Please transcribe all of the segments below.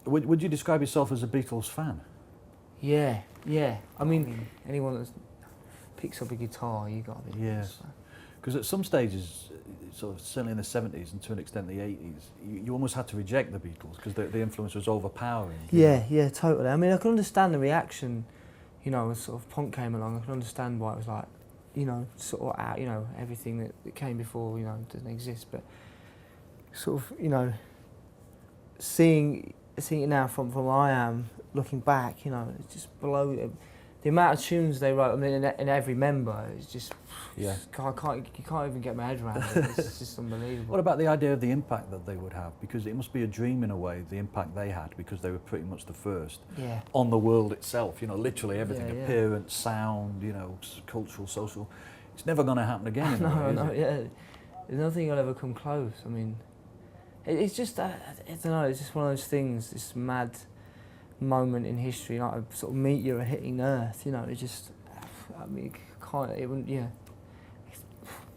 Would you describe yourself as a Beatles fan? Yeah. I mean, anyone that picks up a guitar, you got to be. Yes. Because at some stages, sort of certainly in the 70s and to an extent the 80s, you almost had to reject the Beatles because the influence was overpowering. Yeah, totally. I mean, I can understand the reaction, you know, as sort of punk came along. I can understand why it was like, you know, sort of out, you know, everything that came before, you know, doesn't exist. But sort of, you know, seeing it now from where I am, looking back, you know, it's just below. The amount of tunes they wrote, I mean, in every member, it's just, you can't even get my head around it. It's just unbelievable. What about the idea of the impact that they would have? Because it must be a dream in a way, the impact they had, because they were pretty much the first on the world itself. You know, literally everything, appearance, sound, you know, cultural, social. It's never going to happen again. There's nothing will ever come close. I mean, it's just, I don't know, it's just one of those things, this mad moment in history, like a sort of meteor hitting Earth, you know, it just, I mean, it wouldn't, you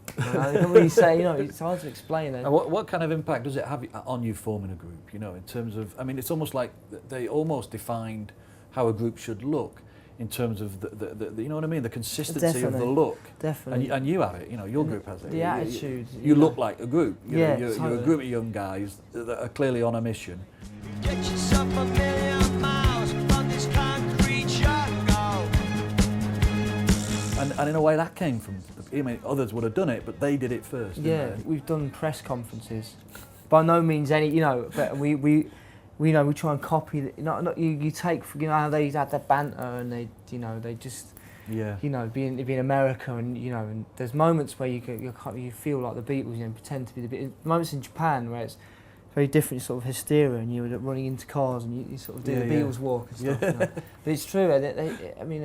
can't really say, you know, it's hard to explain. And what kind of impact does it have on you forming a group, you know, in terms of, I mean, it's almost like they almost defined how a group should look in terms of the you know what I mean, the consistency of the look. Definitely. And you have it, you know, your group has it. The attitude. You look like a group. You're totally. a group of young guys that are clearly on a mission. Get yourself a million miles from this concrete jungle. And in a way that came from, I mean, others would have done it, but they did it first. We've done press conferences. By no means any, you know, but we know we try and copy. You take, you know, how they had their banter and they, you know, they just, you know, being America and, you know, and there's moments where you feel like the Beatles, you know, pretend to be the Beatles. Moments in Japan where it's very different sort of hysteria and you're running into cars and you sort of do the Beatles walk and stuff. You know? But it's true. I mean,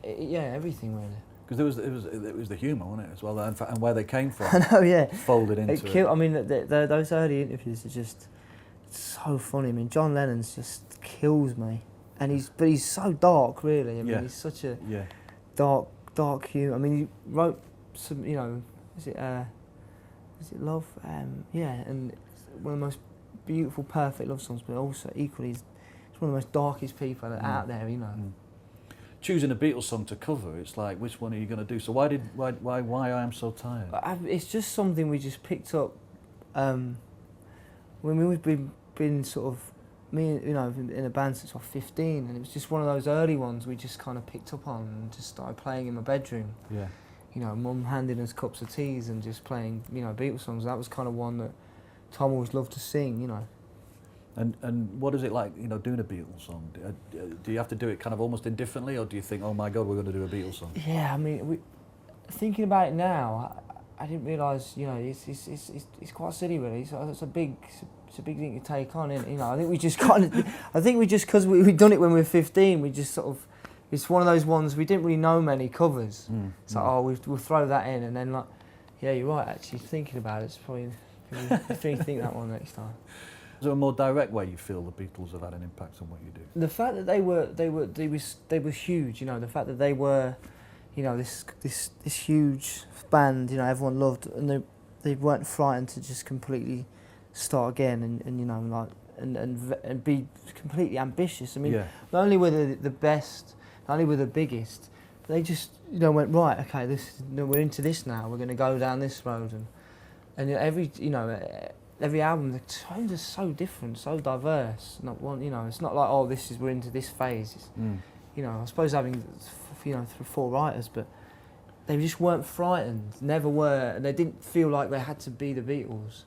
everything really. Because it was the humour, wasn't it, as well, and where they came from. I know, folded into it. I mean, those early interviews are just so funny. I mean, John Lennon's just kills me, and he's so dark, really. I mean, he's such a dark humour. I mean, he wrote some, you know, is it Love? And it's one of the most beautiful, perfect love songs, but also equally, it's one of the most darkest people out there, you know. Choosing a Beatles song to cover, it's like, which one are you going to do? So why I Am So Tired? It's just something we just picked up when we've been sort of, me, you know, in a band since I was 15, and it was just one of those early ones we just kind of picked up on and just started playing in my bedroom. Yeah. You know, Mum handing us cups of teas and just playing, you know, Beatles songs. That was kind of one that Tom always loved to sing, you know. And what is it like, you know, doing a Beatles song? Do you have to do it kind of almost indifferently, or do you think, oh my God, we're going to do a Beatles song? Yeah, I mean, thinking about it now, I didn't realise, you know, it's quite silly really. It's a big thing to take on, isn't it? You know, I think we just because we'd done it when we were 15, we just sort of, it's one of those ones we didn't really know many covers. It's like, oh, we'll throw that in, and then like, yeah, you're right. Actually, thinking about it, it's probably think that one next time. Is there a more direct way you feel the Beatles have had an impact on what you do? The fact that they were huge, you know, the fact that they were, you know, this huge band, you know, everyone loved, and they weren't frightened to just completely start again and you know, like and be completely ambitious. I mean, not only were they the best, not only were the biggest, but they just, you know, went, right, okay, we're into this now. We're going to go down this road, and every album, the tones are so different, so diverse. Not one, you know, it's not like, oh, we're into this phase. It's, you know, I suppose having, you know, 4 writers, but they just weren't frightened, never were, and they didn't feel like they had to be the Beatles.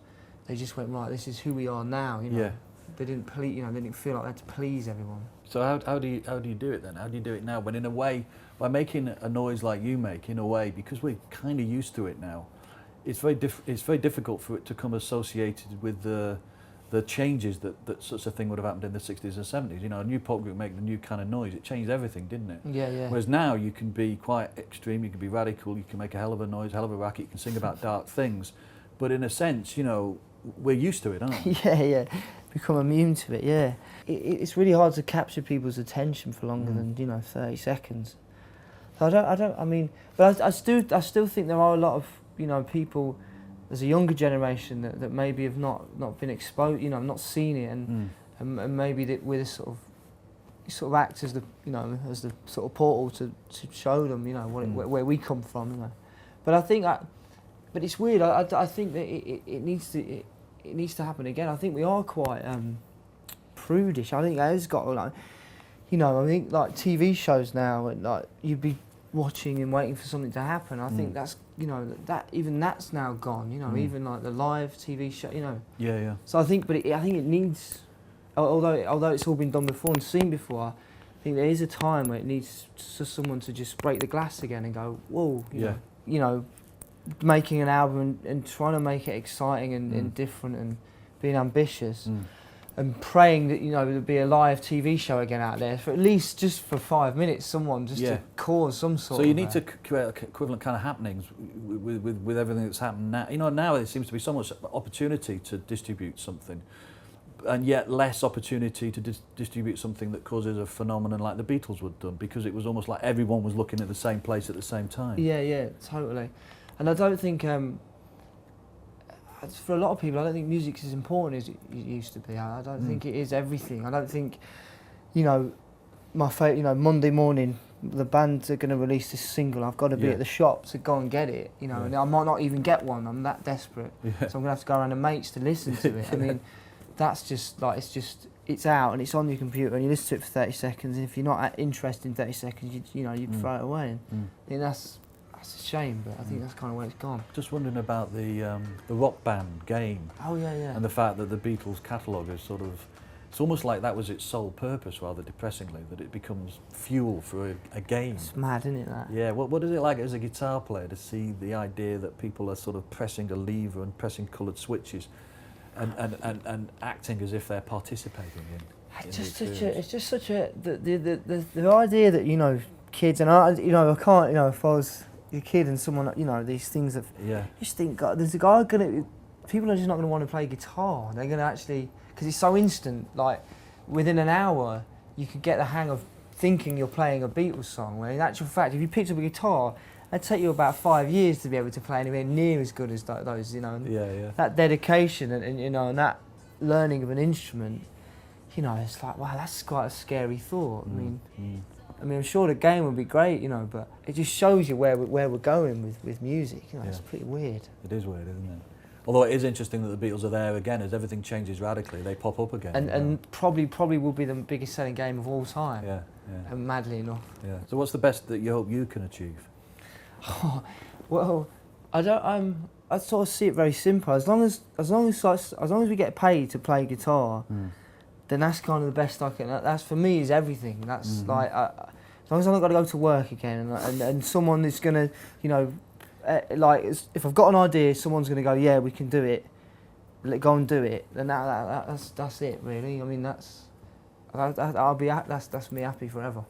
They just went, right, this is who we are now, you know. Yeah. They didn't they didn't feel like they had to please everyone. So how do you do it then? How do you do it now? When in a way, by making a noise like you make, in a way, because we're kind of used to it now, it's very difficult for it to come associated with the changes that such a thing would have happened in the 60s and 70s. You know, a new pop group making a new kind of noise, it changed everything, didn't it? Yeah. Whereas now you can be quite extreme, you can be radical, you can make a hell of a noise, hell of a racket, you can sing about dark things. But in a sense, you know, we're used to it, aren't we? Yeah. Become immune to it, yeah. It's really hard to capture people's attention for longer than, you know, 30 seconds. So I still think there are a lot of, you know, people, there's a younger generation that maybe have not been exposed, you know, not seen it, and and maybe that we're the sort of act as the as the sort of portal to show them where we come from. But I think but it's weird. I think that it needs to happen again. I think we are quite prudish. I think it has got I think like TV shows now, and like you'd be watching and waiting for something to happen. I think that's that even that's now gone. Even like the live TV show. Yeah. So I think, I think it needs, although it's all been done before and seen before, I think there is a time where it needs someone to just break the glass again and go, whoa, you know, making an album and trying to make it exciting and different and being ambitious. And praying that there'll be a live TV show again out there for at least just for 5 minutes, someone just to cause some sort. So you need to create equivalent kind of happenings with everything that's happened now. Now there seems to be so much opportunity to distribute something, and yet less opportunity to distribute something that causes a phenomenon like the Beatles would done, because it was almost like everyone was looking at the same place at the same time. Yeah, totally. And I don't think. For a lot of people, I don't think music's as important as it used to be. I don't think it is everything. I don't think, my favourite, Monday morning, the band are going to release this single. I've got to be at the shop to go and get it, and I might not even get one. I'm that desperate. So I'm going to have to go around to mates to listen to it. I mean, that's just like, it's out and it's on your computer and you listen to it for 30 seconds. And if you're not interested in 30 seconds, you'd throw it away. And I think that's a shame, but I think that's kind of where it's gone. Just wondering about the rock band game. Oh yeah. And the fact that the Beatles catalogue is it's almost like that was its sole purpose, rather depressingly, that it becomes fuel for a game. It's mad, isn't it, that? Yeah, what is it like as a guitar player to see the idea that people are sort of pressing a lever and pressing coloured switches and acting as if they're participating in It's just such a the idea that kids, and I can't, if I was a kid and someone, these things that you just think, God, there's a guy people are just not going to want to play guitar. They're going to actually, because it's so instant, like within an hour you could get the hang of thinking you're playing a Beatles song, where in actual fact if you picked up a guitar it'd take you about 5 years to be able to play anywhere near as good as those, that dedication and that learning of an instrument, it's like, wow, that's quite a scary thought. I mean, I'm sure the game would be great, but it just shows you where we're going with music. It's pretty weird. It is weird, isn't it? Although it is interesting that the Beatles are there again, as everything changes radically, they pop up again. And probably will be the biggest selling game of all time. Yeah. And madly enough. Yeah. So what's the best that you hope you can achieve? Well, I sort of see it very simple. As long as we get paid to play guitar, then that's kind of the best I can. That's for me is everything. That's like as long as I've not got to go to work again, and someone is gonna, like if I've got an idea, someone's gonna go, yeah, we can do it. Go and do it. Then that's it really. I mean that's me happy forever.